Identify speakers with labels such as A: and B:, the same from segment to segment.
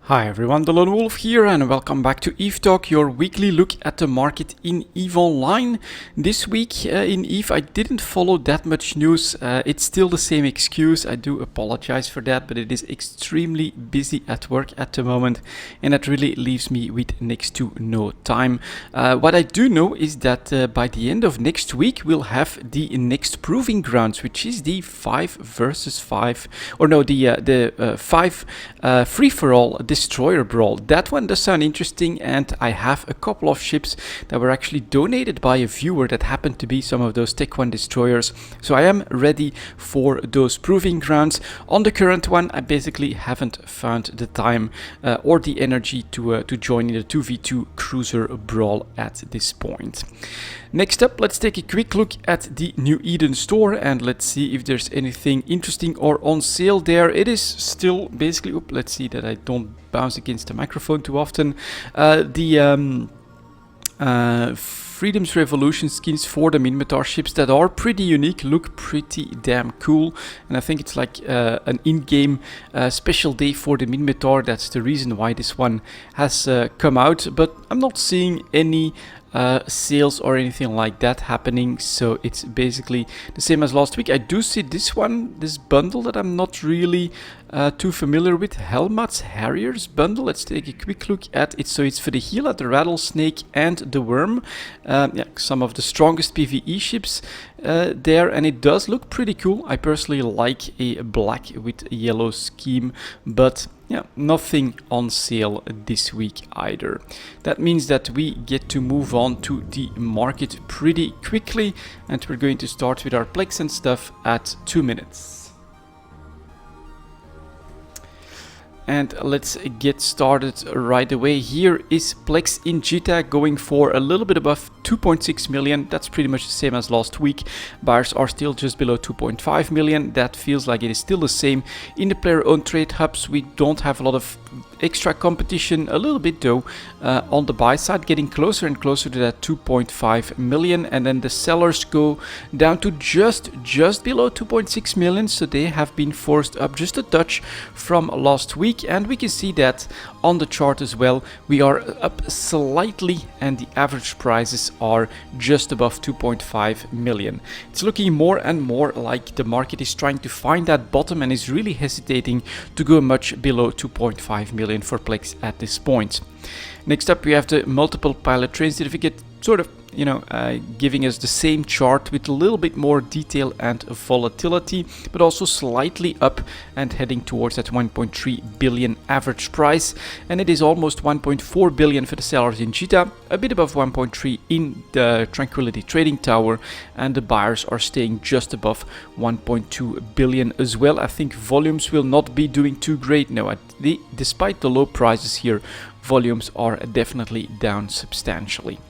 A: Hi everyone, delonewolf here and welcome back to EVE Talk, your weekly look at the market in EVE Online. This week in EVE I didn't follow that much news. It's still the same excuse. I do apologize for that, but it is extremely busy at work at the moment and that really leaves me with next to no time. What I do know is that by the end of next week we'll have the next proving grounds, which is the 5 versus 5, or no, the 5 free-for-all destroyer brawl. That one does sound interesting, and I have a couple of ships that were actually donated by a viewer that happened to be some of those Tech 1 destroyers. So I am ready for those proving grounds. On the current one, I basically haven't found the time or the energy to join in the 2v2 cruiser brawl at this point. Next up, let's take a quick look at the New Eden store and let's see if there's anything interesting or on sale there. It is still basically, let's see that I don't bounce against the microphone too often. Freedom's Revolution skins for the Minmatar ships that are pretty unique, look pretty damn cool, and I think it's like an in-game special day for the Minmatar. That's the reason why this one has come out, but I'm not seeing any sales or anything like that happening, so it's basically the same as last week. I do see this bundle that I'm not really too familiar with, Helmat's Harriers bundle. Let's take a quick look at it. So it's for the Gila, the Rattlesnake and the Worm. Yeah, some of the strongest PvE ships there, and it does look pretty cool. I personally like a black with a yellow scheme, but yeah, nothing on sale this week either. That means that we get to move on to the market pretty quickly, and we're going to start with our plex and stuff at 2 minutes. And let's get started right away. Here is Plex in Jita going for a little bit above 2.6 million. That's pretty much the same as last week. Buyers are still just below 2.5 million. That feels like it is still the same. In the player-owned trade hubs, we don't have a lot of extra competition, a little bit though, on the buy side, getting closer and closer to that 2.5 million, and then the sellers go down to just below 2.6 million, so they have been forced up just a touch from last week, and we can see that on the chart as well. We are up slightly and the average prices are just above 2.5 million. It's looking more and more like the market is trying to find that bottom and is really hesitating to go much below 2.5 million for Plex at this point. Next up we have the multiple pilot train certificate, sort of, you know, giving us the same chart with a little bit more detail and volatility, but also slightly up and heading towards that 1.3 billion average price, and it is almost 1.4 billion for the sellers in Jita, a bit above 1.3 in the Tranquility Trading Tower, and the buyers are staying just above 1.2 billion as well. I think volumes will not be doing too great now. Despite the low prices here, volumes are definitely down substantially.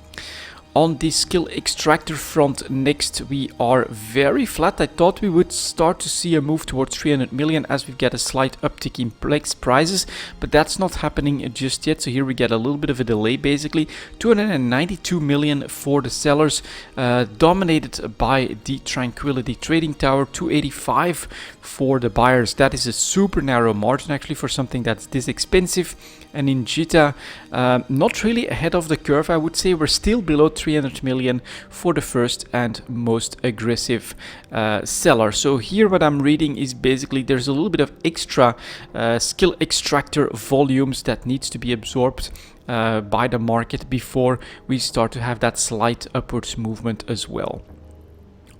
A: On the skill extractor front next, we are very flat. I thought we would start to see a move towards 300 million as we get a slight uptick in Plex prices, but that's not happening just yet. So here we get a little bit of a delay basically. 292 million for the sellers, dominated by the Tranquility Trading Tower. 285 for the buyers. That is a super narrow margin actually for something that's this expensive. And in Jita, not really ahead of the curve, I would say. We're still below 300 million for the first and most aggressive seller. So here what I'm reading is basically there's a little bit of extra skill extractor volumes that needs to be absorbed by the market before we start to have that slight upwards movement as well.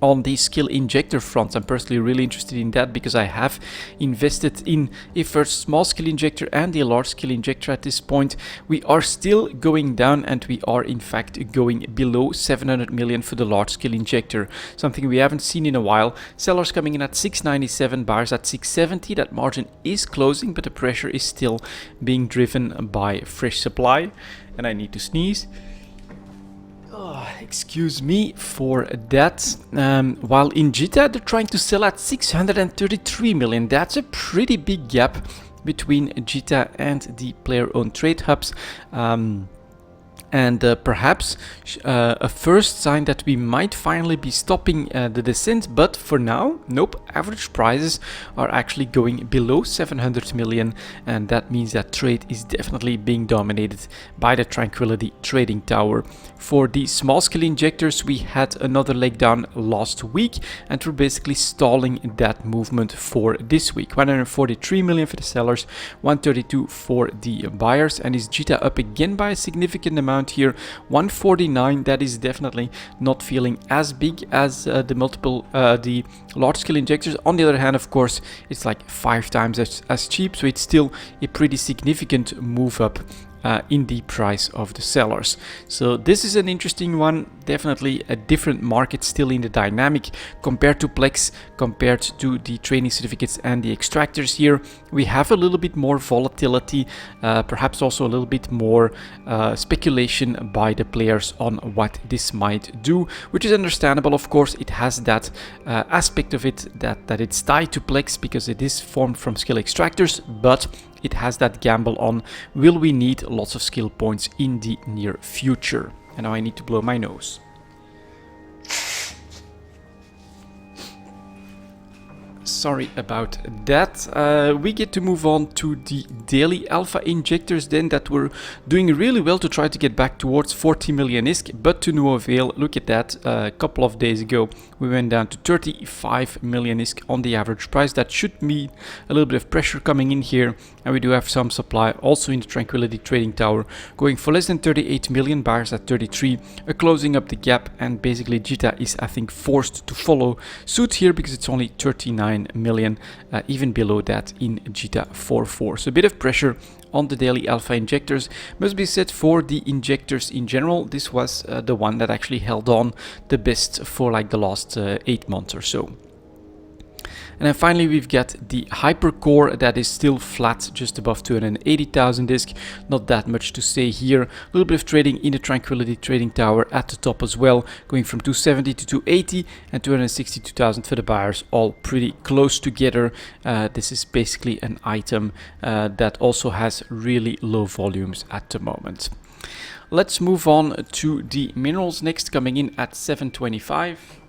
A: On the skill injector front, I'm personally really interested in that because I have invested in a first small skill injector and a large skill injector at this point. We are still going down and we are in fact going below 700 million for the large skill injector, something we haven't seen in a while. Sellers coming in at 697, buyers at 670. That margin is closing, but the pressure is still being driven by fresh supply, and I need to sneeze. Excuse me for that. While in Jita they're trying to sell at 633 million. That's a pretty big gap between Jita and the player-owned trade hubs. and perhaps a first sign that we might finally be stopping the descent, but for now, nope, average prices are actually going below 700 million, and that means that trade is definitely being dominated by the Tranquility Trading Tower. For the small scale injectors, we had another leg down last week, and we're basically stalling that movement for this week. 143 million for the sellers, 132 for the buyers, and is JITA up again by a significant amount here, 149. That is definitely not feeling as big as the large scale injectors. On the other hand, of course, it's like 5 times as cheap, so it's still a pretty significant move up in the price of the sellers. So this is an interesting one, definitely a different market still in the dynamic compared to Plex, compared to the trading certificates and the extractors. Here we have a little bit more volatility, perhaps also a little bit more speculation by the players on what this might do, which is understandable. Of course, it has that aspect of it that it's tied to Plex because it is formed from skill extractors, but it has that gamble on, will we need lots of skill points in the near future? And now I need to blow my nose. Sorry about that. We get to move on to the daily alpha injectors then, that were doing really well to try to get back towards 40 million ISK, but to no avail. Look at that. A couple of days ago we went down to 35 million ISK on the average price. That should mean a little bit of pressure coming in here, and we do have some supply also in the Tranquility Trading Tower going for less than 38 million, buyers at 33, closing up the gap, and basically JITA is, I think, forced to follow suit here because it's only 39 million, even below that in JITA 4.4. So a bit of pressure on the daily alpha injectors. Must be said for the injectors in general, this was the one that actually held on the best for like the last 8 months or so. And then finally we've got the Hypercore that is still flat, just above 280,000 ISK. Not that much to say here. A little bit of trading in the Tranquility Trading Tower at the top as well, going from 270 to 280 and 262,000 for the buyers, all pretty close together. This is basically an item that also has really low volumes at the moment. Let's move on to the minerals next, coming in at 725.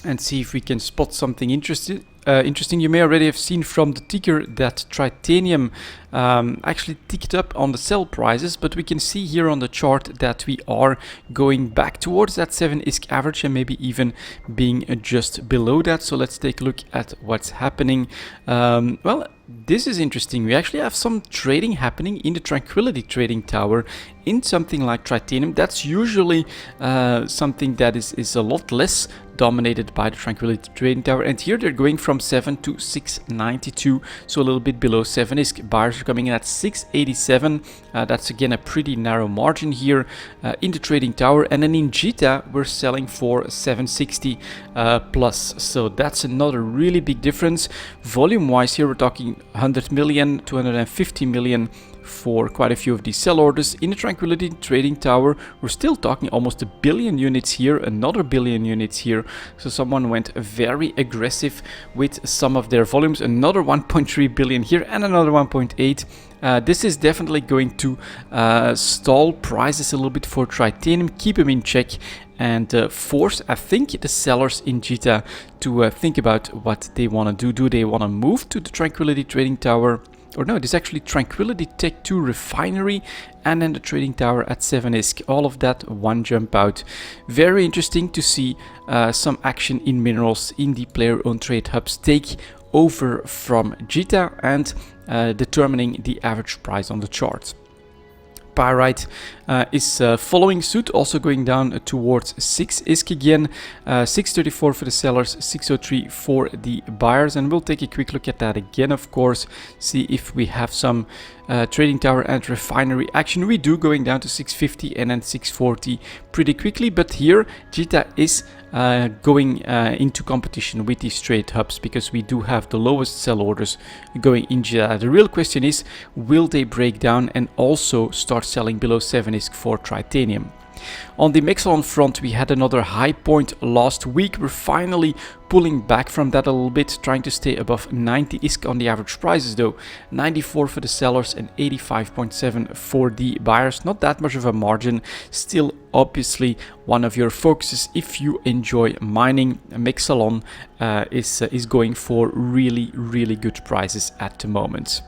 A: And see if we can spot something interesting. You may already have seen from the ticker that titanium actually ticked up on the sell prices, but we can see here on the chart that we are going back towards that 7 ISK average and maybe even being just below that. So let's take a look at what's happening. Well, this is interesting. We actually have some trading happening in the Tranquility Trading Tower in something like titanium. That's usually something that is a lot less dominated by the Tranquility Trading Tower, and here they're going from 7 to 692, so a little bit below 7 ISK. Buyers are coming in at 687. That's again a pretty narrow margin here in the Trading Tower, and then in JITA we're selling for 760 plus, so that's another really big difference. Volume wise here we're talking 100 million, 250 million for quite a few of these sell orders. In the Tranquility Trading Tower we're still talking almost 1 billion units here, another 1 billion units here, so someone went very aggressive with some of their volumes. Another 1.3 billion here and another 1.8. This is definitely going to stall prices a little bit for titanium, keep them in check, and force, I think, the sellers in JITA to think about what they want to do. Do they want to move to the Tranquility Trading Tower? Or no, this is actually Tranquility Tech 2 Refinery and then the Trading Tower at 7 ISK. All of that one jump out. Very interesting to see some action in minerals in the player-owned trade hubs take over from JITA and determining the average price on the chart. Pyrite is following suit, also going down towards 6 ISK again. 634 for the sellers, 603 for the buyers, and we'll take a quick look at that again, of course, see if we have some Trading Tower and refinery action. We do, going down to 650 and then 640 pretty quickly, but here JITA is going into competition with these trade hubs because we do have the lowest sell orders going in JITA. The real question is, will they break down and also start selling below 7 ISK for titanium? On the Mexalon front, we had another high point last week. We're finally pulling back from that a little bit, trying to stay above 90 ISK on the average prices though. 94 for the sellers and 85.7 for the buyers. Not that much of a margin. Still obviously one of your focuses if you enjoy mining. Mexalon is going for really good prices at the moment.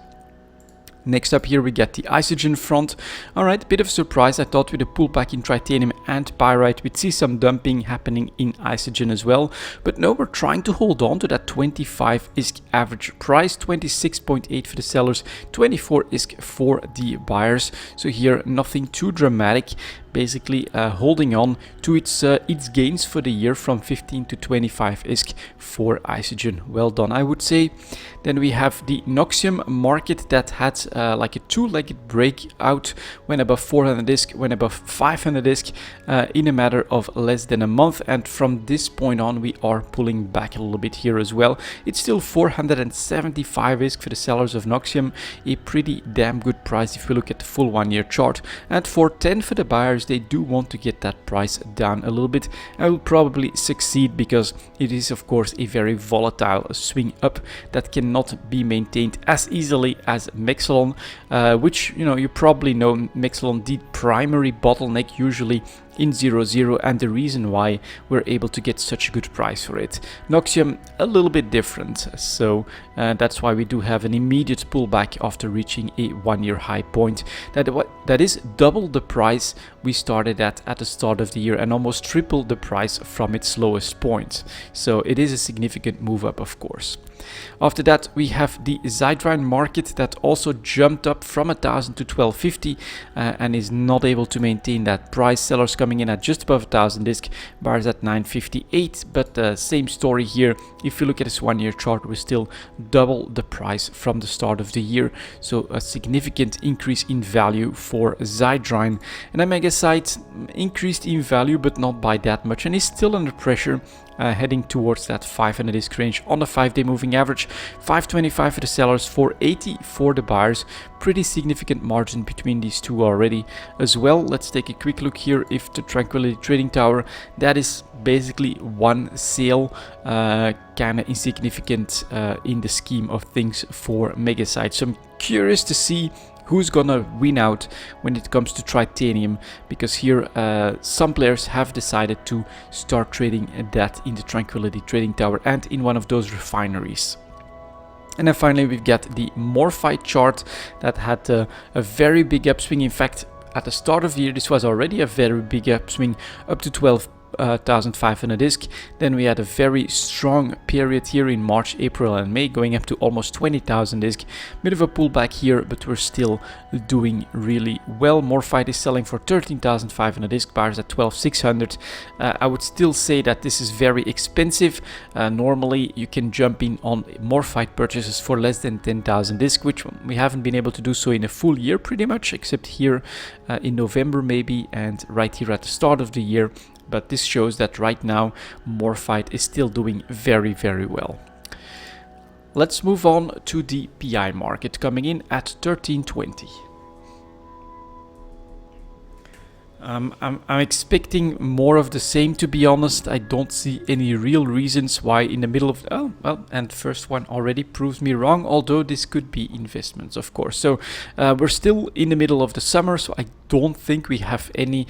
A: Next up here we get the Isogen front. Alright, bit of surprise. I thought with a pullback in titanium and pyrite we'd see some dumping happening in Isogen as well. But no, we're trying to hold on to that 25 ISK average price. 26.8 for the sellers, 24 ISK for the buyers. So here nothing too dramatic. Basically holding on to its gains for the year from 15 to 25 ISK for Isogen. Well done, I would say. Then we have the Noxium market that had like a two-legged breakout, went above 400 ISK, went above 500 ISK in a matter of less than a month, and from this point on we are pulling back a little bit here as well. It's still 475 ISK for the sellers of Noxium, a pretty damn good price if we look at the full 1 year chart, and 410 for the buyers. They do want to get that price down a little bit. I will probably succeed because it is of course a very volatile swing up that cannot be maintained as easily as Mexalon, which you probably know Mexalon the primary bottleneck usually in 0.0 and the reason why we're able to get such a good price for it. Noxium a little bit different, so that's why we do have an immediate pullback after reaching a 1 year high point. That is double the price we started at the start of the year and almost triple the price from its lowest point. So it is a significant move up, of course. After that we have the Zydrine market that also jumped up from 1000 to 1250 and is not able to maintain that price. Sellers coming in at just above 1000 ISK, buyers at 958, but same story here. If you look at this 1 year chart, we're still double the price from the start of the year, so a significant increase in value for Zydrine. And Megasite increased in value but not by that much and is still under pressure, heading towards that 500 ISK range on the 5-day moving average. 525 for the sellers, 480 for the buyers. Pretty significant margin between these two already as well. Let's take a quick look here. If the Tranquility Trading Tower, that is basically one sale, kind of insignificant in the scheme of things for Megasite. So I'm curious to see who's gonna win out when it comes to titanium, because here some players have decided to start trading that in the Tranquility Trading Tower and in one of those refineries. And then finally we've got the Morphite chart that had a very big upswing. In fact, at the start of the year this was already a very big upswing up to 12,500 ISK. Then we had a very strong period here in March, April and May, going up to almost 20,000 ISK. Bit of a pullback here, but we're still doing really well. Morphite is selling for 13,500 ISK, buyers at 12,600. I would still say that this is very expensive. Normally you can jump in on Morphite purchases for less than 10,000 ISK, which we haven't been able to do so in a full year pretty much, except here in November maybe, and right here at the start of the year. But this shows that right now Morphite is still doing very well. Let's move on to the PI market, coming in at 1320. I'm expecting more of the same, to be honest. I don't see any real reasons why in the middle of... Oh, well, and first one already proves me wrong, although this could be investments, of course. So we're still in the middle of the summer, so I don't think we have any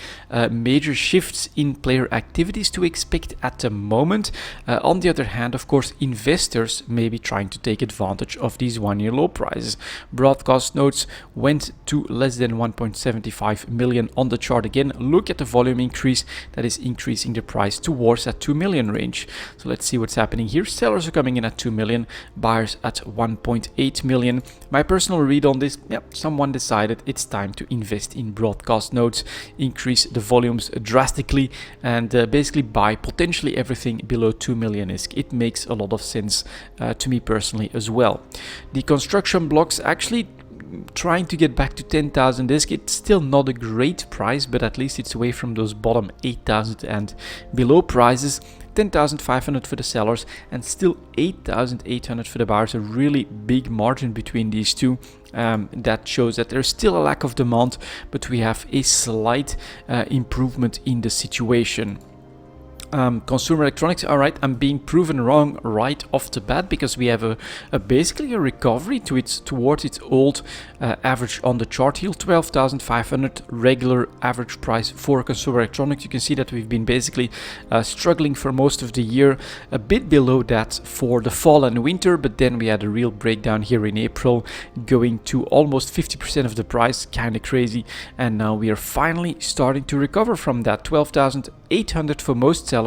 A: major shifts in player activities to expect at the moment. On the other hand, of course, investors may be trying to take advantage of these 1 year low prices. Broadcast nodes went to less than 1.75 million on the chart again. Look at the volume increase that is increasing the price towards that 2 million range. So let's see what's happening here. Sellers are coming in at 2 million, buyers at 1.8 million. My personal read on this, someone decided it's time to invest in broadcast nodes, increase the volumes drastically, and basically buy potentially everything below 2 million ISK. It makes a lot of sense to me personally as well. The construction blocks actually trying to get back to 10,000 ISK. It's still not a great price, but at least it's away from those bottom 8,000 and below prices. 10,500 for the sellers, and still 8,800 for the buyers. A really big margin between these two. That shows that there's still a lack of demand, but we have a slight improvement in the situation. Consumer electronics, all right, I'm being proven wrong right off the bat, because we have basically a recovery towards its old average on the chart here, 12,500 regular average price for consumer electronics. You can see that we've been basically struggling for most of the year, a bit below that for the fall and winter, but then we had a real breakdown here in April, going to almost 50% of the price, kind of crazy, and now we are finally starting to recover from that. 12,800 for most sellers,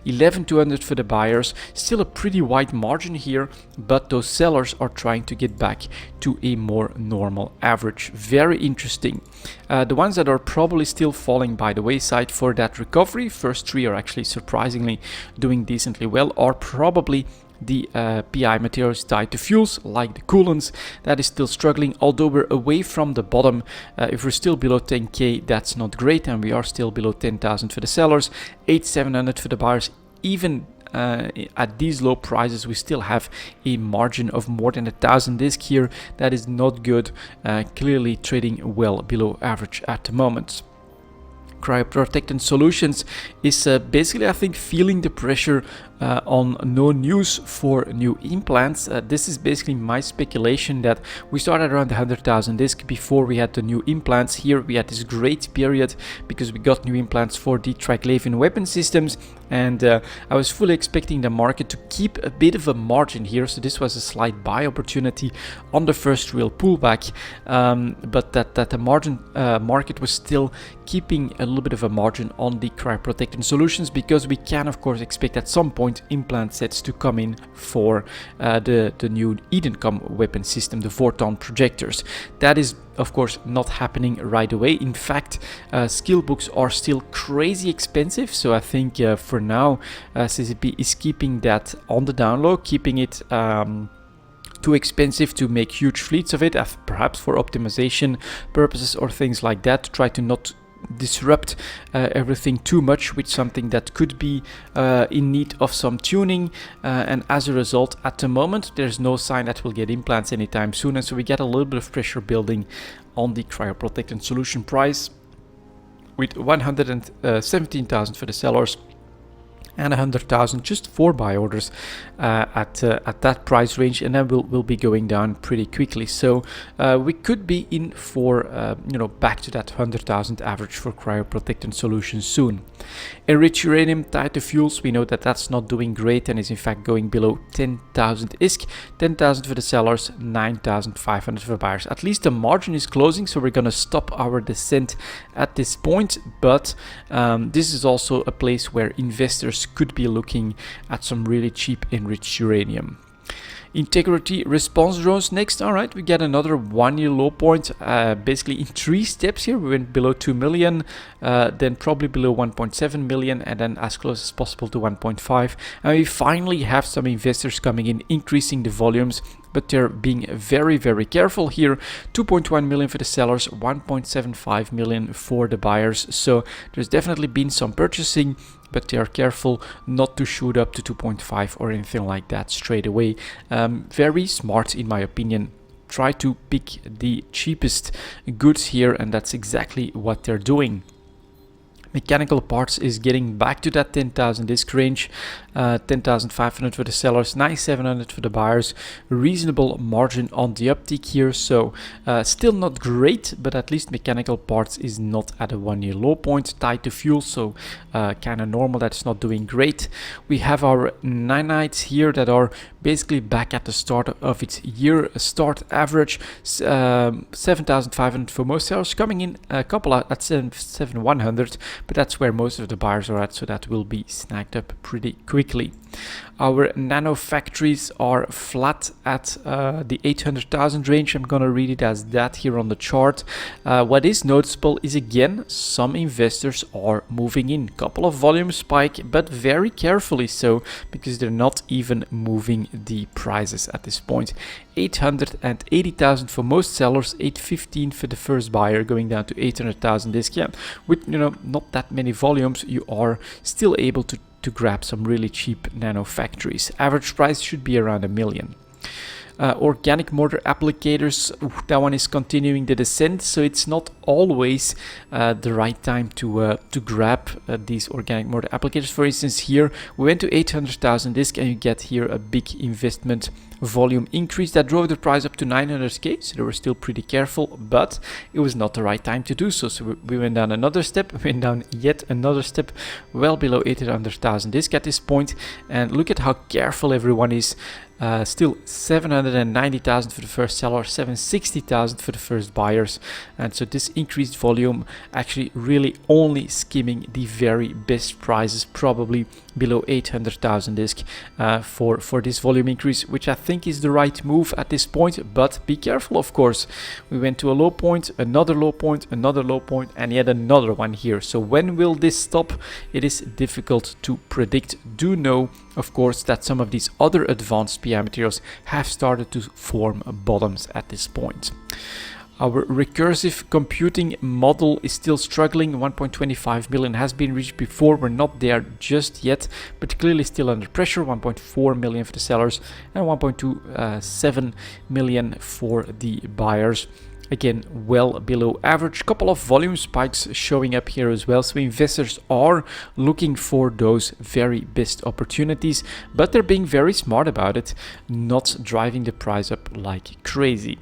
A: 11,200 for the buyers. Still a pretty wide margin here, but those sellers are trying to get back to a more normal average. Very interesting. The ones that are probably still falling by the wayside for that recovery, first three are actually surprisingly doing decently well, are probably the PI materials tied to fuels, like the coolants. That is still struggling, although we're away from the bottom. If we're still below 10k, that's not great, and we are still below 10,000 for the sellers, 8,700 for the buyers. Even at these low prices, we still have a margin of more than 1,000 disc here. That is not good. Clearly trading well below average at the moment. Cryoprotectant Solutions is basically, I think, feeling the pressure on no news for new implants. This is basically my speculation that we started around the 100,000 disc before we had the new implants. Here we had this great period because we got new implants for the triglavian weapon systems, and I was fully expecting the market to keep a bit of a margin here, so this was a slight buy opportunity on the first real pullback, but that the market was still keeping a little bit of a margin on the cryoprotectant solutions, because we can of course expect at some point implant sets to come in for the new Edencom weapon system, the 4-ton projectors. That is of course not happening right away. In fact, skill books are still crazy expensive, so I think for now CCP is keeping that on the down low, keeping it too expensive to make huge fleets of it, perhaps for optimization purposes or things like that, to try to not disrupt everything too much with something that could be in need of some tuning, and as a result at the moment there's no sign that we'll get implants anytime soon, and so we get a little bit of pressure building on the cryoprotectant solution price, with 117,000 for the sellers and 100,000 just for buy orders at that price range, and then we'll be going down pretty quickly. So we could be in for back to that 100,000 average for cryoprotectant solutions soon. Enriched uranium tied to fuels, we know that that's not doing great and is in fact going below 10,000 ISK, 10,000 for the sellers, 9,500 for buyers. At least the margin is closing, so we're gonna stop our descent at this point, but this is also a place where investors could be looking at some really cheap enriched uranium. Integrity response drones next. All right, we get another 1-year low point, basically in 3 steps here. We went below 2 million, then probably below 1.7 million, and then as close as possible to 1.5. And we finally have some investors coming in, increasing the volumes, but they're being very, very careful here. 2.1 million for the sellers, 1.75 million for the buyers. So there's definitely been some purchasing, but they are careful not to shoot up to 2.5 or anything like that straight away. Very smart in my opinion. Try to pick the cheapest goods here, and that's exactly what they're doing. Mechanical parts is getting back to that 10,000 disc range, 10,500 for the sellers, 9,700 for the buyers. Reasonable margin on the uptick here, so still not great, but at least mechanical parts is not at a 1-year low point, tied to fuel, so kind of normal. That's not doing great. We have our nanites here that are basically back at the start of its year start average, 7,500 for most sellers, coming in a couple at 7,100. But that's where most of the buyers are at, so that will be snagged up pretty quickly. Our nano factories are flat at the 800,000 range. I'm gonna read it as that here on the chart. What is noticeable is again some investors are moving in. Couple of volume spike, but very carefully so, because they're not even moving the prices at this point. 880,000 for most sellers, 815 for the first buyer, going down to 800,000 disc. Yeah, with not that many volumes, you are still able to to grab some really cheap nano factories. Average price should be around $1 million. Organic mortar applicators, that one is continuing the descent, so it's not always the right time to grab these organic mortar applicators. For instance, here we went to 800,000 disk, and you get here a big investment volume increase that drove the price up to 900k, so they were still pretty careful, but it was not the right time to do so. So we went down another step, went down yet another step, well below 800,000 disk at this point, and look at how careful everyone is. Still 790,000 for the first seller, 760,000 for the first buyers, and so this increased volume actually really only skimming the very best prices, probably below 800,000 disk for this volume increase, which I think is the right move at this point. But be careful, of course. We went to a low point, another low point, another low point, and yet another one here. So when will this stop? It is difficult to predict. Do know, of course, that some of these other advanced PI materials have started to form bottoms at this point. Our recursive computing model is still struggling. 1.25 million has been reached before. We're not there just yet, but clearly still under pressure. 1.4 million for the sellers and 1.27 million for the buyers. Again, well below average. Couple of volume spikes showing up here as well. So investors are looking for those very best opportunities, but they're being very smart about it, not driving the price up like crazy.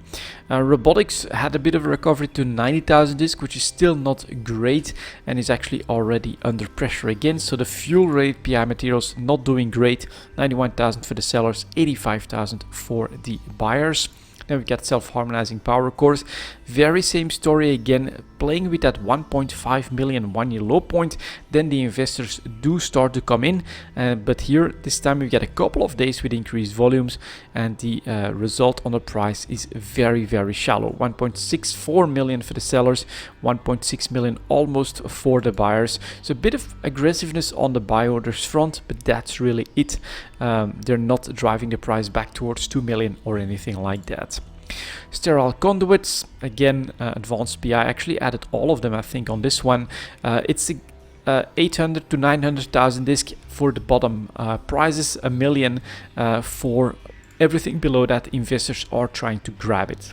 A: Robotics had a bit of a recovery to 90,000 disk, which is still not great and is actually already under pressure again. So the fuel rate PI materials not doing great. 91,000 for the sellers, 85,000 for the buyers. Then we got self-harmonizing power cores. Very same story again, playing with that 1.5 million one-year low point. Then the investors do start to come in, but here this time we get a couple of days with increased volumes, and the result on the price is very, very shallow. 1.64 million for the sellers, 1.6 million almost for the buyers. So a bit of aggressiveness on the buy orders front, but that's really it. They're not driving the price back towards 2 million or anything like that. Sterile conduits, again, advanced PI, actually added all of them, I think, on this one. It's 800 to 900,000 disk for the bottom prices, $1 million for everything below that. Investors are trying to grab it.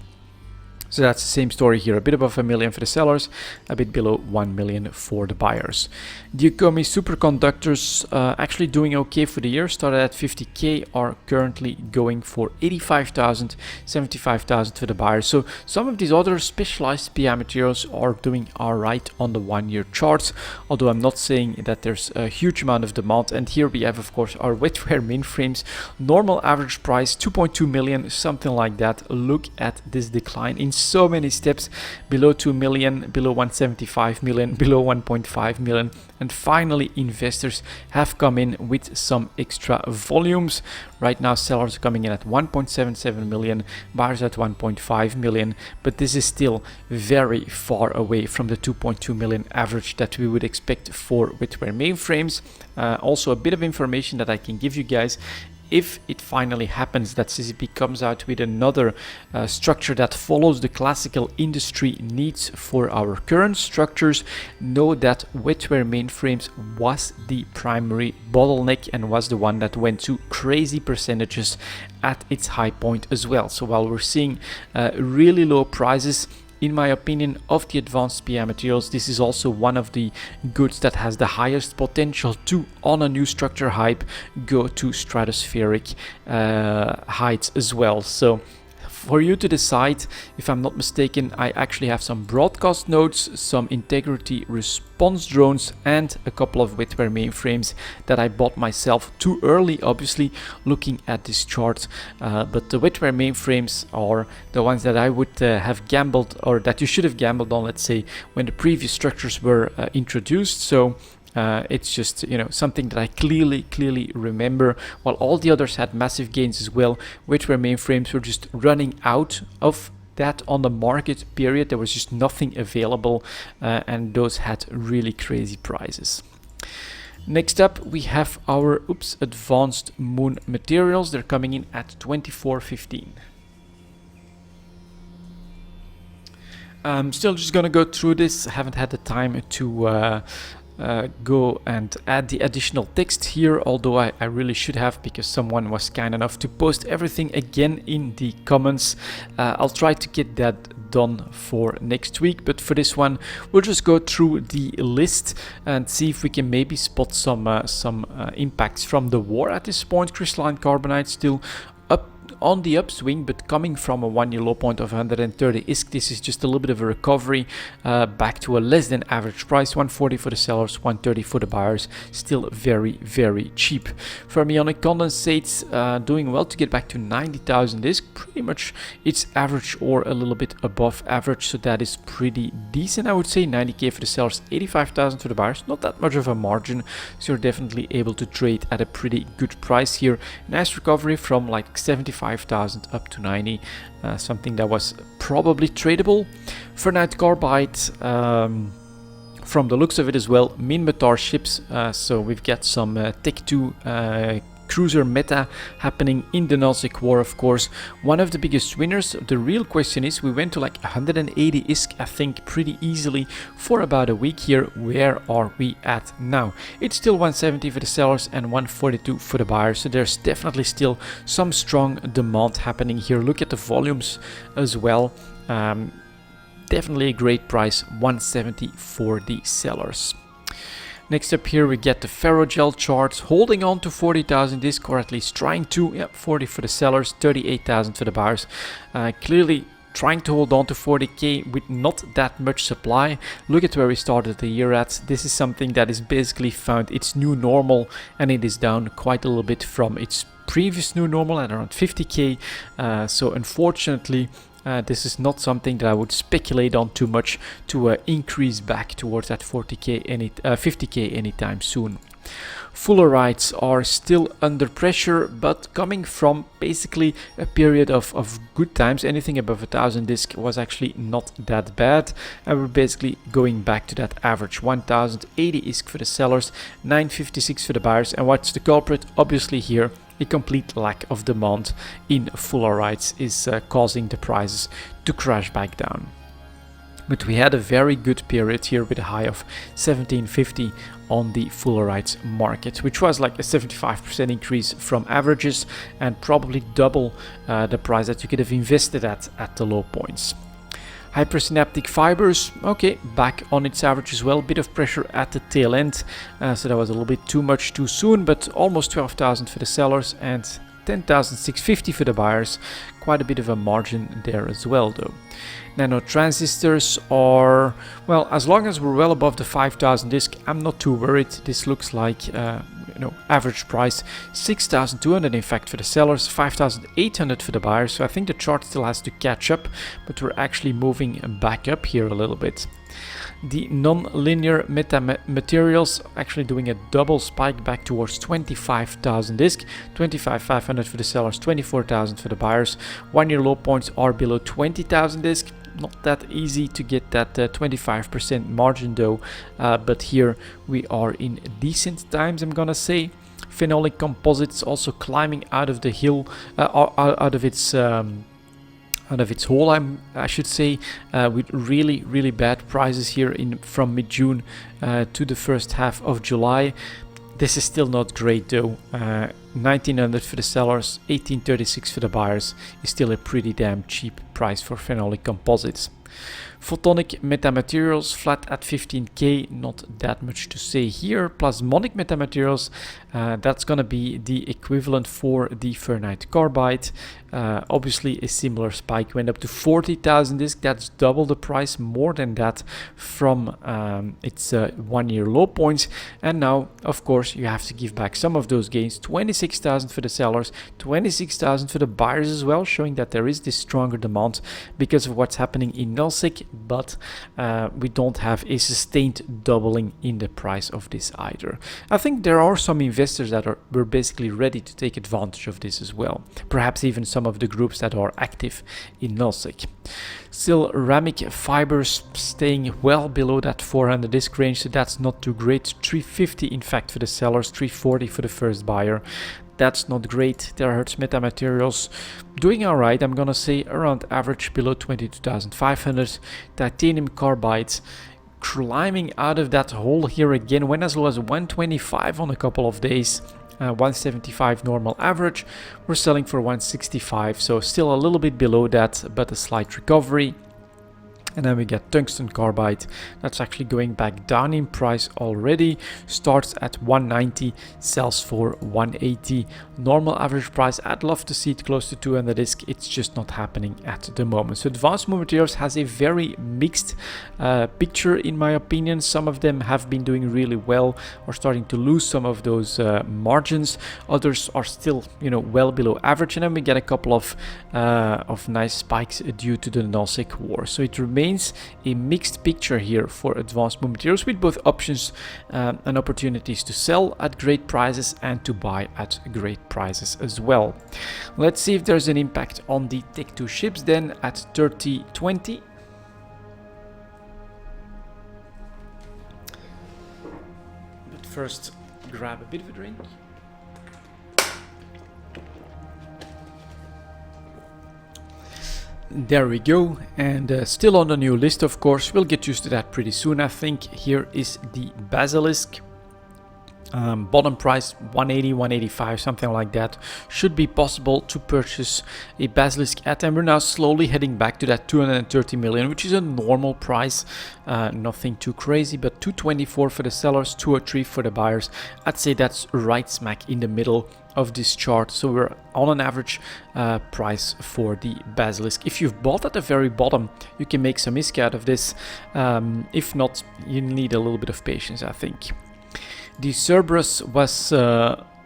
A: So that's the same story here, a bit above $1 million for the sellers, a bit below $1 million for the buyers. The Yokomi superconductors actually doing okay for the year, started at 50k, are currently going for 85,000, 75,000 for the buyers. So some of these other specialized PI materials are doing alright on the 1-year charts, although I'm not saying that there's a huge amount of demand. And here we have, of course, our wetware mainframes. Normal average price 2.2 million, something like that. Look at this decline in so many steps, below 2 million, below 175 million, below 1.5 million, and finally investors have come in with some extra volumes. Right now sellers are coming in at 1.77 million, buyers at 1.5 million, but this is still very far away from the 2.2 million average that we would expect for wetware mainframes. Also a bit of information that I can give you guys. If it finally happens that CCP comes out with another structure that follows the classical industry needs for our current structures, know that wetware mainframes was the primary bottleneck and was the one that went to crazy percentages at its high point as well. So while we're seeing really low prices, in my opinion, of the advanced PI materials, this is also one of the goods that has the highest potential to, on a new structure hype, go to stratospheric heights as well. So for you to decide, if I'm not mistaken, I actually have some broadcast nodes, some integrity response drones, and a couple of wetware mainframes that I bought myself too early, obviously, looking at this chart. But the wetware mainframes are the ones that I would have gambled, or that you should have gambled on, let's say, when the previous structures were introduced. So it's just, you know, something that I clearly remember. While all the others had massive gains as well, wetware mainframes were just running out of that on the market period. There was just nothing available, and those had really crazy prices. Next up, we have our advanced moon materials. They're coming in at 24.15. I'm still just gonna go through this. I haven't had the time to go and add the additional text here, although I really should have, because someone was kind enough to post everything again in the comments. I'll try to get that done for next week, but for this one we'll just go through the list and see if we can maybe spot some impacts from the war at this point. Crystalline carbonite still up on the upswing, but coming from a 1-year low point of 130 ISK. This is just a little bit of a recovery back to a less than average price. 140 for the sellers, 130 for the buyers. Still very, very cheap. Fermionic condensates doing well to get back to 90,000 ISK. Pretty much it's average or a little bit above average, so that is pretty decent, I would say. 90k for the sellers, 85,000 for the buyers. Not that much of a margin, so you're definitely able to trade at a pretty good price here. Nice recovery from like 75,000 up to 90, something that was probably tradable. Ferrite carbide, from the looks of it as well, Minmatar ships, so we've got some Tech 2 cruiser meta happening in the Nausicaa war, of course. One of the biggest winners. The real question is, we went to like 180 ISK, I think, pretty easily for about a week here. Where are we at now? It's still 170 for the sellers and 142 for the buyers, so there's definitely still some strong demand happening here. Look at the volumes as well. Definitely a great price, 170 for the sellers. Next up here we get the ferrogel charts, holding on to 40,000 ISK, or at least trying to. Yeah, 40 for the sellers, 38,000 for the buyers. Clearly trying to hold on to 40k with not that much supply. Look at where we started the year at. This is something that is basically found its new normal, and it is down quite a little bit from its previous new normal at around 50k. So unfortunately, this is not something that I would speculate on too much to increase back towards that 50k anytime soon. Fullerites are still under pressure, but coming from basically a period of good times. Anything above 1000 ISK was actually not that bad, and we're basically going back to that average. 1080 ISK for the sellers, 956 for the buyers. And what's the culprit? Obviously here, a complete lack of demand in fullerites is causing the prices to crash back down. But we had a very good period here with a high of 1750 on the fullerites market, which was like a 75% increase from averages and probably double the price that you could have invested at the low points. Hypersynaptic fibers, okay, back on its average as well. Bit of pressure at the tail end, so that was a little bit too much too soon, but almost 12,000 for the sellers and 10,650 for the buyers. Quite a bit of a margin there as well though. Nanotransistors are, well, as long as we're well above the 5,000 ISK, I'm not too worried. This looks like average price 6,200 in fact for the sellers, 5,800 for the buyers. So I think the chart still has to catch up, but we're actually moving back up here a little bit. The non-linear metamaterials actually doing a double spike back towards 25,000 ISK, 25,500 for the sellers, 24,000 for the buyers. 1-year low points are below 20,000 ISK. Not that easy to get that 25% margin though, but here we are in decent times, I'm gonna say. Phenolic composites also climbing out of the hill, out of its hole, I should say, with really bad prices here from mid-June to the first half of July. This is still not great though. 1900 for the sellers, 1836 for the buyers is still a pretty damn cheap price for phenolic composites. Photonic metamaterials flat at 15k, not that much to say here. Plasmonic metamaterials, that's gonna be the equivalent for the ferrite carbide. Obviously a similar spike, went up to 40,000 ISK, that's double the price, more than that from its 1-year low points. And now of course you have to give back some of those gains. 26,000 for the sellers, 26,000 for the buyers as well, showing that there is this stronger demand because of what's happening in Nelsik, but we don't have a sustained doubling in the price of this either. I think there are some investors that were basically ready to take advantage of this as well, perhaps even some of the groups that are active in Nelsik. Still, ceramic fibers staying well below that 400 ISK range, so that's not too great. 350 in fact for the sellers, 340 for the first buyer. That's not great. Terahertz metamaterials doing alright, I'm gonna say around average, below 22,500. Titanium carbides climbing out of that hole here again, went as low as 125 on a couple of days. 175 normal average. We're selling for 165, so still a little bit below that, but a slight recovery. And then we get tungsten carbide, that's actually going back down in price already, starts at 190, sells for 180. Normal average price, I'd love to see it close to 200 ISK, it's just not happening at the moment. So Advanced Materials has a very mixed picture in my opinion. Some of them have been doing really well or starting to lose some of those margins. Others are still, you know, well below average, and then we get a couple of nice spikes due to the Nosek war. So it remains a mixed picture here for Advanced Materials, with both options and opportunities to sell at great prices and to buy at great prices as well. Let's see if there's an impact on the Tech 2 ships then at 30.20. But first, grab a bit of a drink. There we go, and still on the new list, of course. We'll get used to that pretty soon, I think. Here is the Basilisk. Bottom price 180, 185, something like that. Should be possible to purchase a Basilisk at, and we're now slowly heading back to that 230 million, which is a normal price. Nothing too crazy, but 224 for the sellers, 203 for the buyers. I'd say that's right smack in the middle of this chart, so we're on an average price for the Basilisk. If you've bought at the very bottom, you can make some ISK out of this. If not, you need a little bit of patience, I think. The Cerberus was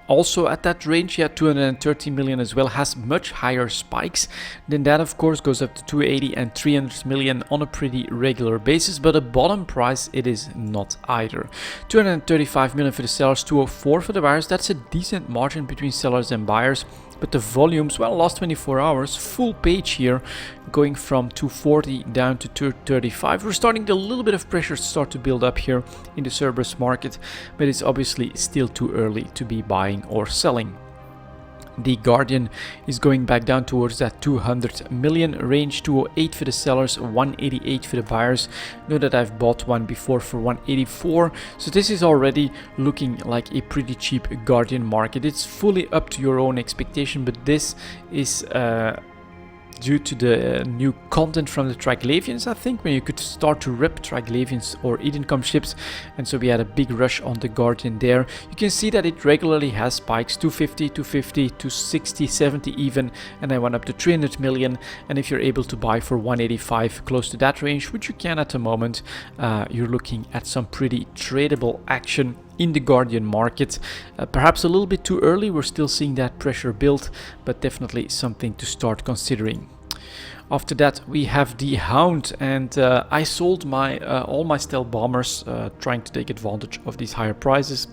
A: also at that range, yeah, 230 million as well, has much higher spikes than that, of course, goes up to 280 and 300 million on a pretty regular basis, but a bottom price it is not either. 235 million for the sellers, 204 for the buyers. That's a decent margin between sellers and buyers, but the volumes, well, last 24 hours, full page here, going from 240 down to 235. We're starting to a little bit of pressure start to build up here in the Cerberus market, but it's obviously still too early to be buying or selling. The Guardian is going back down towards that 200 million range, 208 for the sellers, 188 for the buyers. Know that I've bought one before for 184, so this is already looking like a pretty cheap Guardian market. It's fully up to your own expectation, but this is due to the new content from the Triglavians, I think, when you could start to rip Triglavians or Edencom ships, and so we had a big rush on the Guardian there. You can see that it regularly has spikes, 250, 250, 260, 70 even, and then went up to 300 million, and if you're able to buy for 185, close to that range, which you can at the moment, you're looking at some pretty tradable action in the Guardian market. Perhaps a little bit too early, we're still seeing that pressure build, but definitely something to start considering. After that we have the Hound, and I sold my all my stealth bombers, trying to take advantage of these higher prices.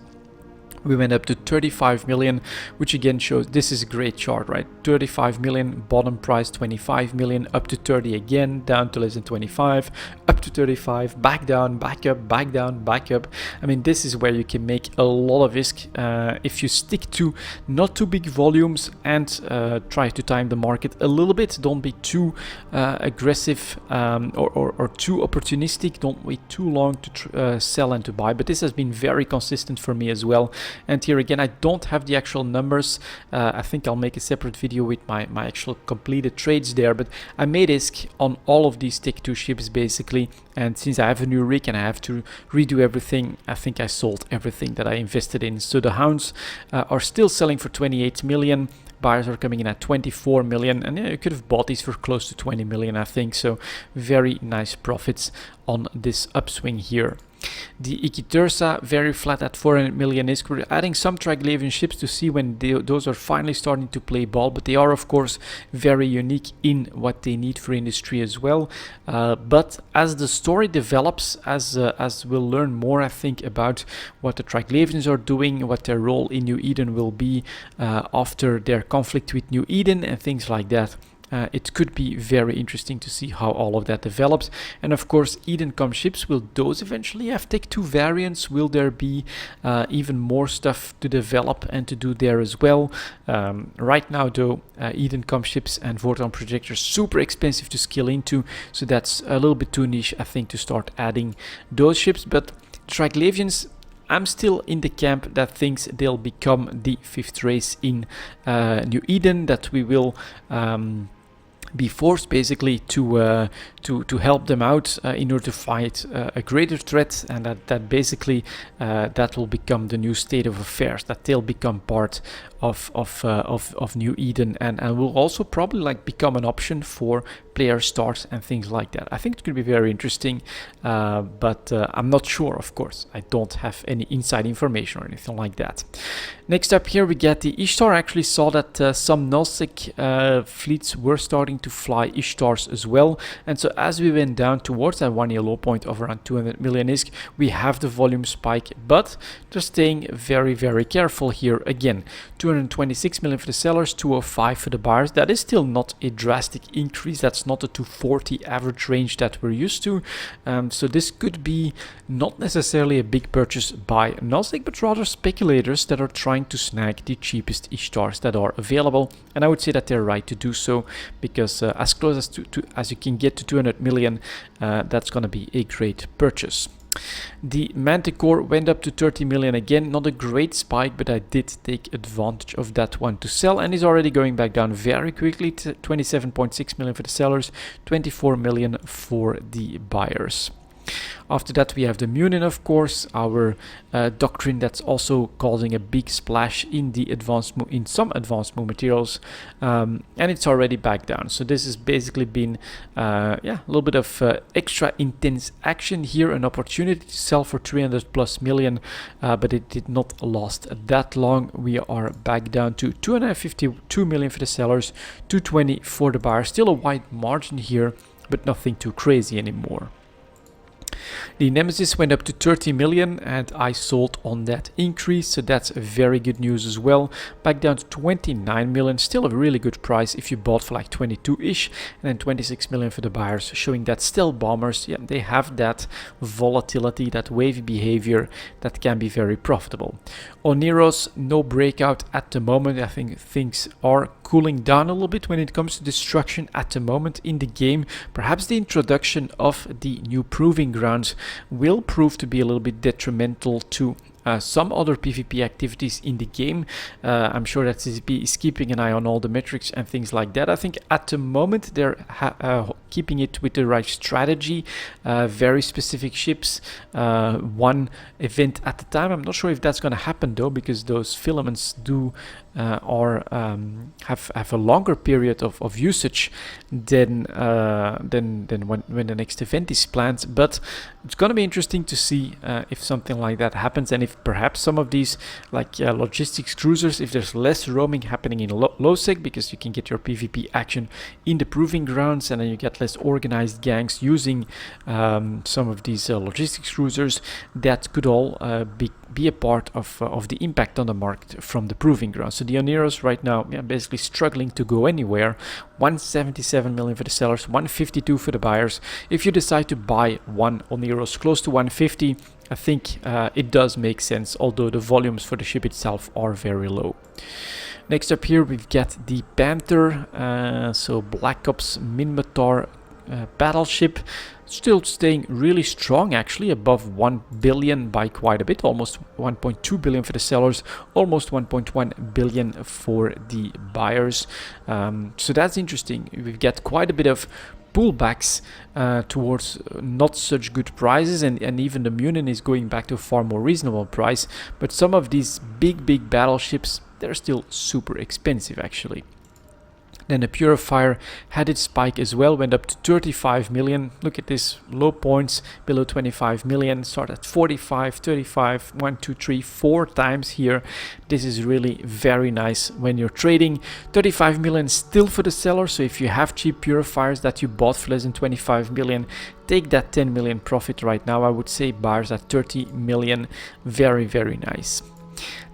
A: We went up to 35 million, which again shows this is a great chart, right? 35 million, bottom price 25 million, up to 30 again, down to less than 25, up to 35, back down, back up, back down, back up. I mean, this is where you can make a lot of risk if you stick to not too big volumes and try to time the market a little bit. Don't be too aggressive or too opportunistic. Don't wait too long to sell and to buy, but this has been very consistent for me as well. And here again, I don't have the actual numbers. I think I'll make a separate video with my actual completed trades there, but I made ISK on all of these Tech 2 ships basically, and since I have a new rig and I have to redo everything, I think I sold everything that I invested in. So the Hounds are still selling for 28 million. Buyers are coming in at 24 million, and yeah, you could have bought these for close to 20 million, I think. So very nice profits on this upswing here. The Iquitursa very flat at 400 million ISK. We're adding some Triglavian ships to see when those are finally starting to play ball, but they are of course very unique in what they need for industry as well. But as the story develops, as we'll learn more, I think, about what the Triglavians are doing, what their role in New Eden will be after their conflict with New Eden and things like that, it could be very interesting to see how all of that develops. And of course, Eden.com ships, will those eventually have Tech 2 variants? Will there be even more stuff to develop and to do there as well? Right now though, Eden.com ships and Vorton projectors super expensive to scale into, so that's a little bit too niche, I think, to start adding those ships. But Triglavians, I'm still in the camp that thinks they'll become the 5th race in New Eden, that we will be forced basically to help them out in order to fight a greater threat, and that basically that will become the new state of affairs, that they'll become part of New Eden, and will also probably like become an option for player starts and things like that. I think it could be very interesting, but I'm not sure, of course. I don't have any inside information or anything like that. Next up here we get the Ishtar. I actually saw that some Nullsec fleets were starting to fly Ishtars as well, and so as we went down towards that 1 year low point of around 200 million ISK, we have the volume spike, but they're staying very, very careful here. Again, 226 million for the sellers, 205 for the buyers. That is still not a drastic increase. That's not the 240 average range that we're used to. So this could be not necessarily a big purchase by Nullsec, but rather speculators that are trying to snag the cheapest Ishtars that are available. And I would say that they're right to do so, because as close as you can get to 200 million, that's going to be a great purchase. The Manticore went up to 30 million again, not a great spike, but I did take advantage of that one to sell, and is already going back down very quickly to 27.6 million for the sellers, 24 million for the buyers. After that we have the Munin, of course, our doctrine that's also causing a big splash in the some advanced move materials, and it's already back down. So this has basically been a little bit of extra intense action here, an opportunity to sell for 300 plus million, but it did not last that long. We are back down to 252 million for the sellers, 220 for the buyers. Still a wide margin here, but nothing too crazy anymore. The Nemesis went up to 30 million and I sold on that increase, so that's very good news as well. Back down to 29 million, still a really good price if you bought for like 22-ish, and then 26 million for the buyers, showing that still bombers, yeah, they have that volatility, that wavy behavior that can be very profitable. On Neros, no breakout at the moment. I think things are cooling down a little bit when it comes to destruction at the moment in the game. Perhaps the introduction of the new proving grounds will prove to be a little bit detrimental to some other PvP activities in the game. I'm sure that CCP is keeping an eye on all the metrics and things like that. I think at the moment they're keeping it with the right strategy, very specific ships, one event at a time. I'm not sure if that's going to happen though, because those filaments do have a longer period of usage than when the next event is planned. But it's going to be interesting to see if something like that happens, and if perhaps some of these like logistics cruisers, if there's less roaming happening in low sec, because you can get your PvP action in the proving grounds, and then you get less organized gangs using some of these logistics cruisers, that could all be a part of the impact on the market from the proving ground. So the Oneros right now, basically struggling to go anywhere. 177 million for the sellers, 152 for the buyers. If you decide to buy one Oneros close to 150, I think it does make sense, although the volumes for the ship itself are very low. Next up here we've got the Panther, so Black Ops Minmatar battleship, still staying really strong, actually above 1 billion by quite a bit, almost 1.2 billion for the sellers, almost 1.1 billion for the buyers. So that's interesting. We've got quite a bit of pullbacks towards not such good prices, and even the Munin is going back to a far more reasonable price, but some of these big battleships, they're still super expensive actually. Then the Purifier had its spike as well, went up to 35 million. Look at this, low points below 25 million, start at 45, 35, 1, 2, 3, 4 times here. This is really very nice when you're trading. 35 million still for the seller, so if you have cheap Purifiers that you bought for less than 25 million, take that 10 million profit right now. I would say buyers at 30 million, very nice.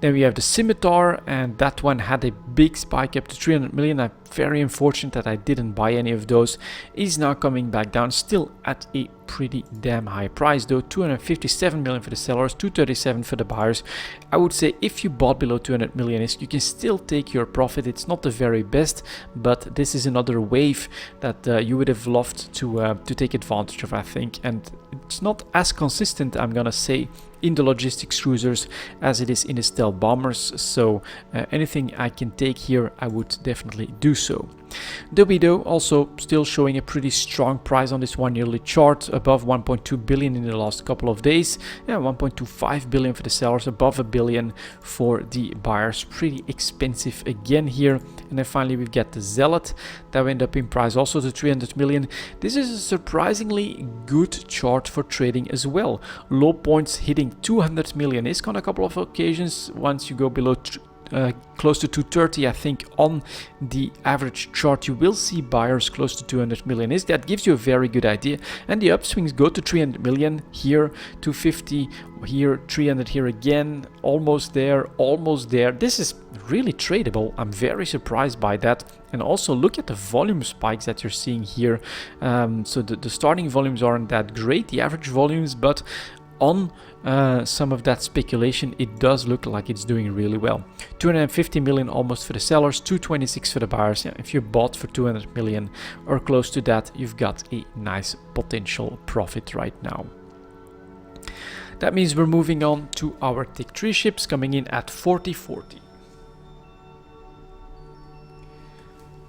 A: Then we have the Scimitar, and that one had a big spike up to 300 million. I'm very unfortunate that I didn't buy any of those. Is now coming back down, still at a pretty damn high price though. 257 million for the sellers, 237 for the buyers. I would say if you bought below 200 million, you can still take your profit. It's not the very best, but this is another wave that you would have loved to take advantage of, I think. And it's not as consistent, I'm gonna say, in the logistics cruisers as it is in the stealth bombers, so anything I can take here, I would definitely do so. Dobido also still showing a pretty strong price on this 1 yearly chart, above 1.2 billion in the last couple of days. Yeah, 1.25 billion for the sellers, above a billion for the buyers. Pretty expensive again here. And then finally we've got the Zealot that went up in price also to 300 million. This is a surprisingly good chart for trading as well. Low points hitting 200 million is on a couple of occasions. Once you go below close to 230, I think on the average chart you will see buyers close to 200 million. That gives you a very good idea. And the upswings go to 300 million here, 250 here, 300 here again, almost there, almost there. This is really tradable. I'm very surprised by that. And also look at the volume spikes that you're seeing here. So the starting volumes aren't that great, the average volumes, but on some of that speculation, it does look like it's doing really well. 250 million almost for the sellers, 226 for the buyers. Yeah, if you bought for 200 million or close to that, you've got a nice potential profit right now. That means we're moving on to our Tick 3 ships coming in at 4040.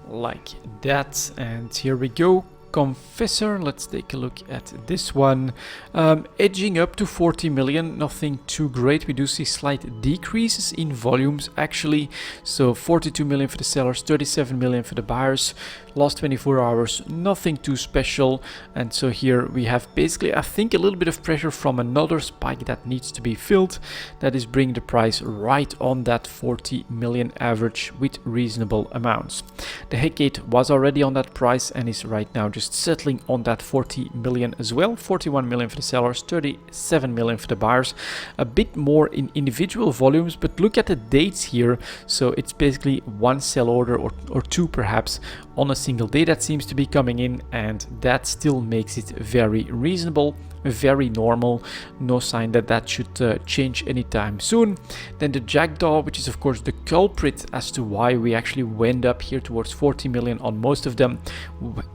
A: Like that, and here we go. Confessor, let's take a look at this one, edging up to 40 million, nothing too great. We do see slight decreases in volumes actually, so 42 million for the sellers, 37 million for the buyers. Last 24 hours, nothing too special. And so here we have basically, I think, a little bit of pressure from another spike that needs to be filled. That is bringing the price right on that 40 million average with reasonable amounts. The Hecate was already on that price and is right now just settling on that 40 million as well. 41 million for the sellers, 37 million for the buyers. A bit more in individual volumes, but look at the dates here. So it's basically one sell order or two perhaps on a single day that seems to be coming in, and that still makes it very reasonable, very normal. No sign that that should change anytime soon. Then the Jackdaw, which is of course the culprit as to why we actually went up here towards 40 million on most of them,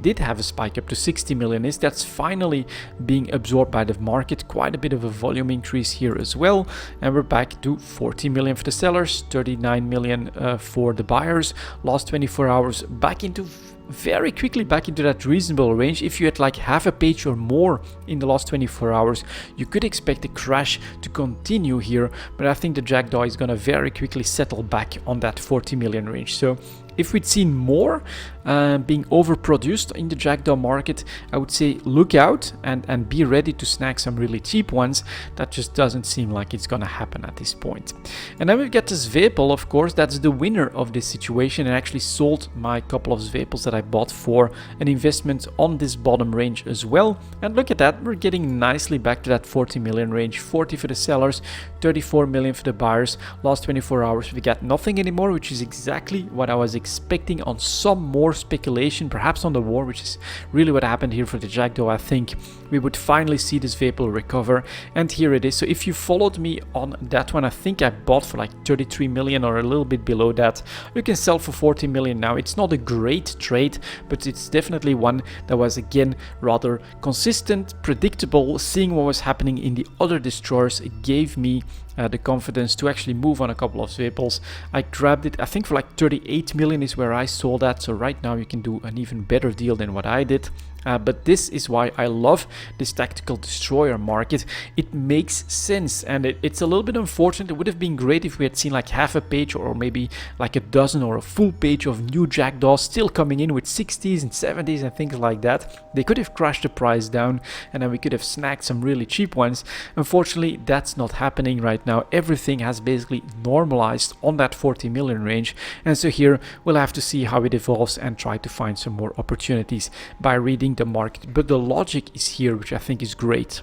A: did have a spike up to 60 million. That's finally being absorbed by the market. Quite a bit of a volume increase here as well, and we're back to 40 million for the sellers, 39 million for the buyers. Last 24 hours back into very quickly back into that reasonable range. If you had like half a page or more in the last 24 hours, you could expect the crash to continue here, but I think the Jackdaw is gonna very quickly settle back on that 40 million range. So if we'd seen more being overproduced in the Jackdaw market, I would say look out and be ready to snag some really cheap ones. That just doesn't seem like it's gonna happen at this point. And then we've got this Zwepel, of course, that's the winner of this situation, and actually sold my couple of Zwepels that I bought for an investment on this bottom range as well. And look at that, we're getting nicely back to that 40 million range. 40 for the sellers, 34 million for the buyers. Last 24 hours we got nothing anymore, which is exactly what I was expecting on some more speculation, perhaps on the war, which is really what happened here for the Jackdaw. I think we would finally see this Zwepel recover, and here it is. So if you followed me on that one, I think I bought for like 33 million or a little bit below that. You can sell for 40 million now. It's not a great trade, but it's definitely one that was again rather consistent, predictable. Seeing what was happening in the other destroyers, it gave me the confidence to actually move on a couple of Zwepels. I grabbed it, I think for like 38 million is where I sold that, so right now you can do an even better deal than what I did. But this is why I love this tactical destroyer market. It makes sense, and it's a little bit unfortunate. It would have been great if we had seen like half a page or maybe like a dozen or a full page of new Jackdaws still coming in with 60s and 70s and things like that. They could have crashed the price down, and then we could have snagged some really cheap ones. Unfortunately, that's not happening right now. Everything has basically normalized on that 40 million range, and so here we'll have to see how it evolves and try to find some more opportunities by reading the market. But the logic is here, which I think is great.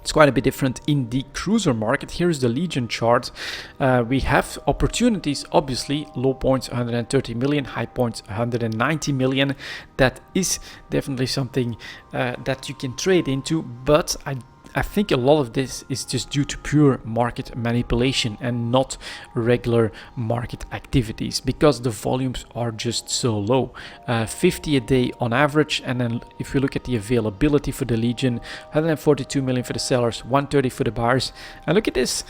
A: It's quite a bit different in the cruiser market. Here's the Legion chart. We have opportunities, obviously, low points 130 million, high points 190 million. That is definitely something that you can trade into, but I think a lot of this is just due to pure market manipulation and not regular market activities, because the volumes are just so low. 50 a day on average, and then if we look at the availability for the Legion, 142 million for the sellers, 130 for the buyers. And look at this,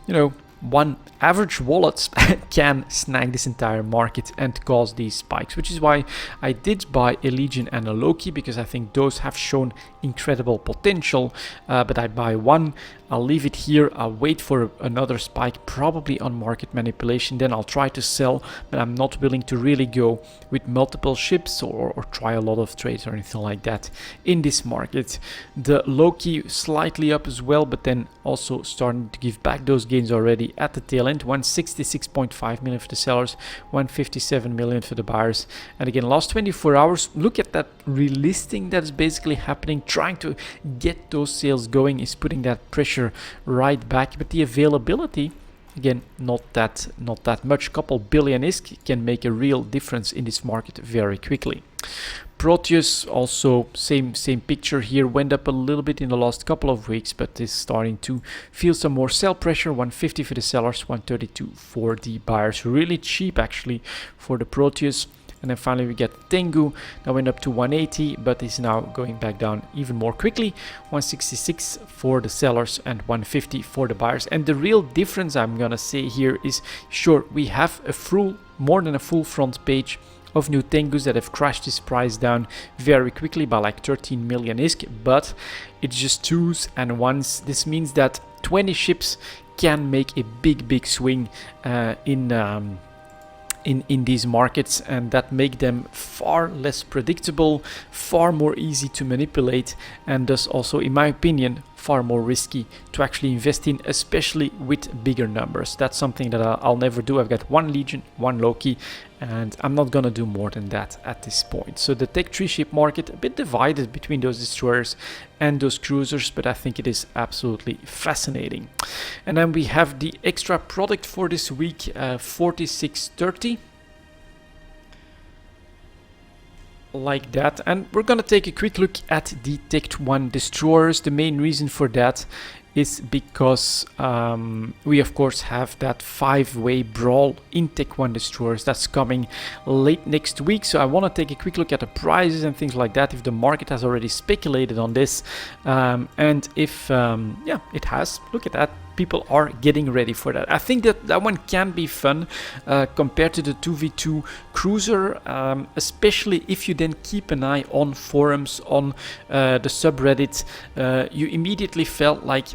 A: you know, one average wallet can snag this entire market and cause these spikes, which is why I did buy a Legion and a Loki, because I think those have shown incredible potential. But I buy one, I'll leave it here, I'll wait for another spike, probably on market manipulation, then I'll try to sell, but I'm not willing to really go with multiple ships or try a lot of trades or anything like that in this market. The Loki slightly up as well, but then also starting to give back those gains already at the tail end. 166.5 million for the sellers, 157 million for the buyers. And again, last 24 hours, look at that relisting that is basically happening. Trying to get those sales going is putting that pressure right back, but the availability, again, not that much. Couple billion ISK can make a real difference in this market very quickly. Proteus also same picture here, went up a little bit in the last couple of weeks, but is starting to feel some more sell pressure. 150 for the sellers, 132 for the buyers. Really cheap actually for the Proteus. And then finally we get Tengu, that went up to 180, but is now going back down even more quickly. 166 for the sellers and 150 for the buyers. And the real difference I'm gonna say here is, sure, we have more than a full front page of new Tengus that have crashed this price down very quickly by like 13 million ISK, but it's just 2s and 1s. This means that 20 ships can make a big swing in these markets, and that make them far less predictable, far more easy to manipulate, and thus also, in my opinion, far more risky to actually invest in, especially with bigger numbers. That's something that I'll never do. I've got one Legion, one Loki, and I'm not gonna do more than that at this point. So the Tech 3 ship market, a bit divided between those destroyers and those cruisers, but I think it is absolutely fascinating. And then we have the extra product for this week, 4630. Like that, and we're gonna take a quick look at the Tech 1 destroyers. The main reason for that is because we of course have that 5-way brawl in Tech 1 destroyers that's coming late next week. So I want to take a quick look at the prices and things like that, if the market has already speculated on this, and if yeah, it has. Look at that, people are getting ready for that. I think that one can be fun compared to the 2v2 cruiser, especially if you then keep an eye on forums, on the subreddit. You immediately felt like,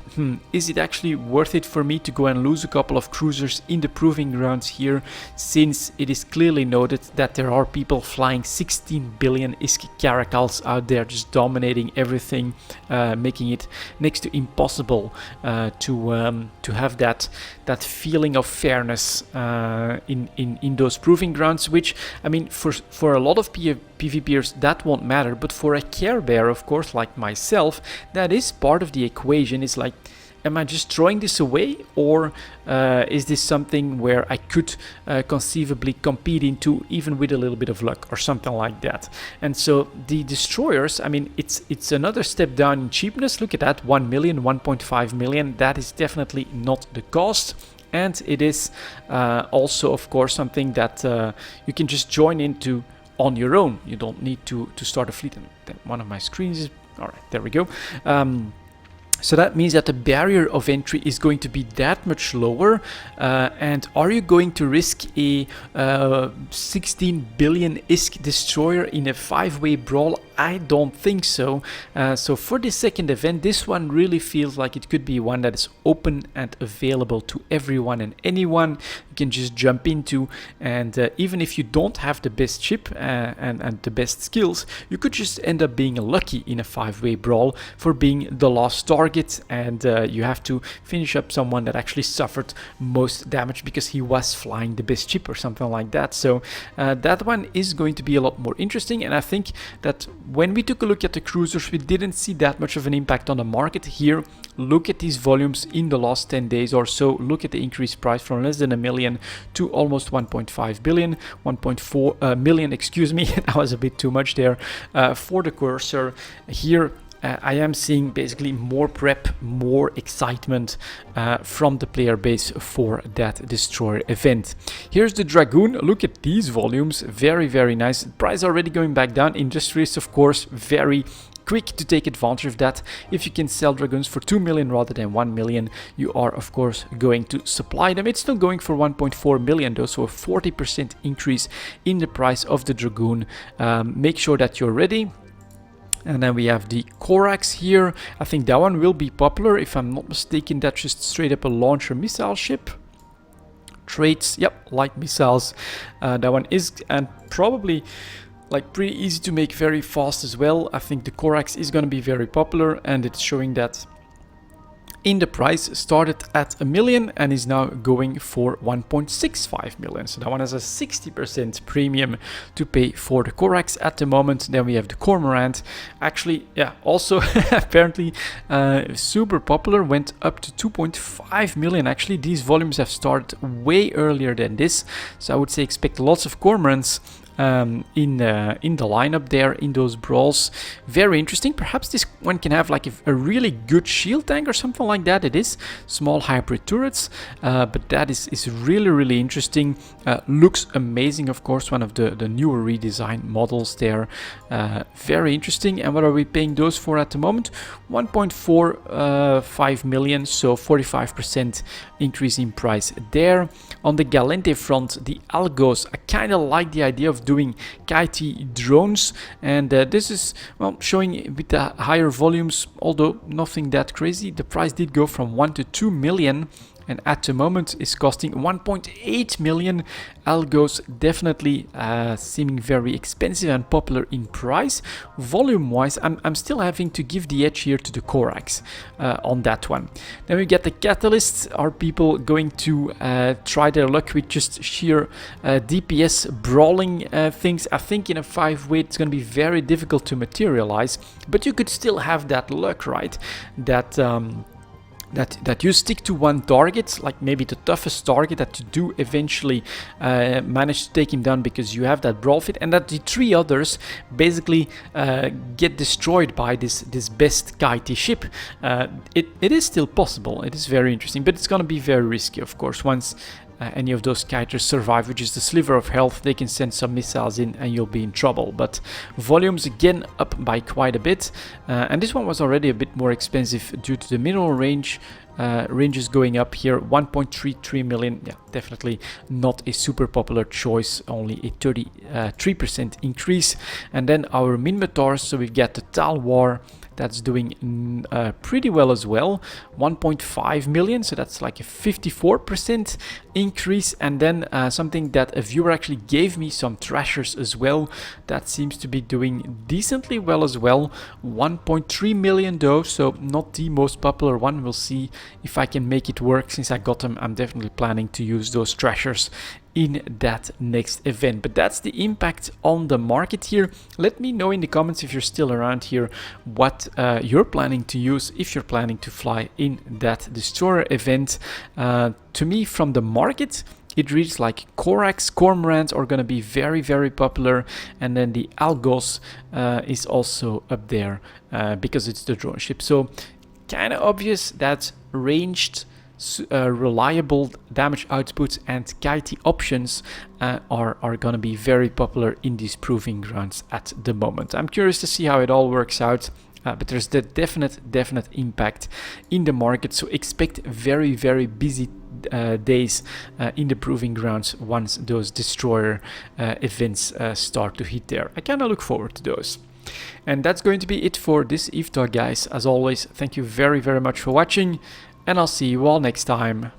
A: is it actually worth it for me to go and lose a couple of cruisers in the proving grounds here, since it is clearly noted that there are people flying 16 billion ISK caracals out there, just dominating everything, making it next to impossible to have that feeling of fairness in those proving grounds, which, I mean, for a lot of PvPers that won't matter, but for a Care Bear, of course, like myself, that is part of the equation. It's like, am I just throwing this away, or is this something where I could conceivably compete into, even with a little bit of luck or something like that? And so the destroyers, I mean, it's another step down in cheapness. Look at that, 1 million, 1.5 million. That is definitely not the cost. And it is also, of course, something that you can just join into on your own. You don't need to start a fleet. And one of my screens is, all right, there we go. So that means that the barrier of entry is going to be that much lower. And are you going to risk a 16 billion ISK destroyer in a 5-way brawl? I don't think so. So for the second event, this one really feels like it could be one that is open and available to everyone and anyone. You can just jump into, and even if you don't have the best ship and the best skills, you could just end up being lucky in a 5-way brawl for being the last target, and you have to finish up someone that actually suffered most damage because he was flying the best ship or something like that. So that one is going to be a lot more interesting, and I think that when we took a look at the cruisers, we didn't see that much of an impact on the market. Here, look at these volumes in the last 10 days or so. Look at the increased price from less than a million to almost 1.5 billion, 1.4 million, excuse me. That was a bit too much there for the cursor. Here, I am seeing basically more prep, more excitement from the player base for that destroyer event. Here's the Dragoon. Look at these volumes. Very, very nice. Price already going back down. Industry is, of course, very quick to take advantage of that. If you can sell Dragoons for 2 million rather than 1 million, you are, of course, going to supply them. It's still going for 1.4 million though, so a 40% increase in the price of the Dragoon. Make sure that you're ready. And then we have the Corax here. I think that one will be popular. If I'm not mistaken, that's just straight up a launcher missile ship. Traits, yep, light missiles. That one is, and probably like pretty easy to make, very fast as well. I think the Corax is going to be very popular, and it's showing that in the price started at a million and is now going for 1.65 million. So that one has a 60% premium to pay for the Corax at the moment. Then we have the Cormorant. Actually, yeah, also apparently super popular, went up to 2.5 million. Actually, these volumes have started way earlier than this. So I would say expect lots of Cormorants in the lineup there in those brawls. Very interesting. Perhaps this one can have like a really good shield tank or something like that. It is small hybrid turrets, but that is really interesting. Looks amazing, of course, one of the newer redesigned models there. Very interesting. And what are we paying those for at the moment? 1.45 million, so 45% increase in price there. On the Galente front, the Algos, I kind of like the idea of doing kitey drones, and this is, well, showing with the higher volumes, although nothing that crazy. The price did go from 1 to 2 million, and at the moment is costing 1.8 million. Algos definitely seeming very expensive and popular in price. Volume wise, I'm still having to give the edge here to the Corax on that one. Then we get the Catalysts. Are people going to try their luck with just sheer DPS brawling things? I think in a 5-weight it's going to be very difficult to materialize, but you could still have that luck, right? That you stick to one target, like maybe the toughest target, that you do eventually manage to take him down because you have that brawl fit, and that the 3 others basically get destroyed by this best kitey ship. It is still possible. It is very interesting, but it's going to be very risky, of course. Once any of those kiters survive, which is the sliver of health, they can send some missiles in and you'll be in trouble. But volumes again up by quite a bit, and this one was already a bit more expensive due to the mineral ranges going up here. 1.33 million. Yeah, definitely not a super popular choice, only a 33% increase. And then our Minmatars, so we've got the Talwar, that's doing pretty well as well. 1.5 million, so that's like a 54% increase. And then something that a viewer actually gave me, some Thrashers as well, that seems to be doing decently well as well. 1.3 million though, so not the most popular one. We'll see if I can make it work. Since I got them, I'm definitely planning to use those Thrashers in that next event. But that's the impact on the market here. Let me know in the comments, if you're still around here, what you're planning to use if you're planning to fly in that destroyer event. To me, from the market, it reads like Corax, Cormorants are going to be very popular, and then the Algos is also up there because it's the drone ship. So kind of obvious that ranged, reliable damage outputs and kitey options are going to be very popular in these proving grounds at the moment. I'm curious to see how it all works out, but there's the definite impact in the market, so expect very busy days in the proving grounds once those destroyer events start to hit there. I kind of look forward to those. And that's going to be it for this EVE talk, guys. As always, thank you very much for watching, and I'll see you all next time.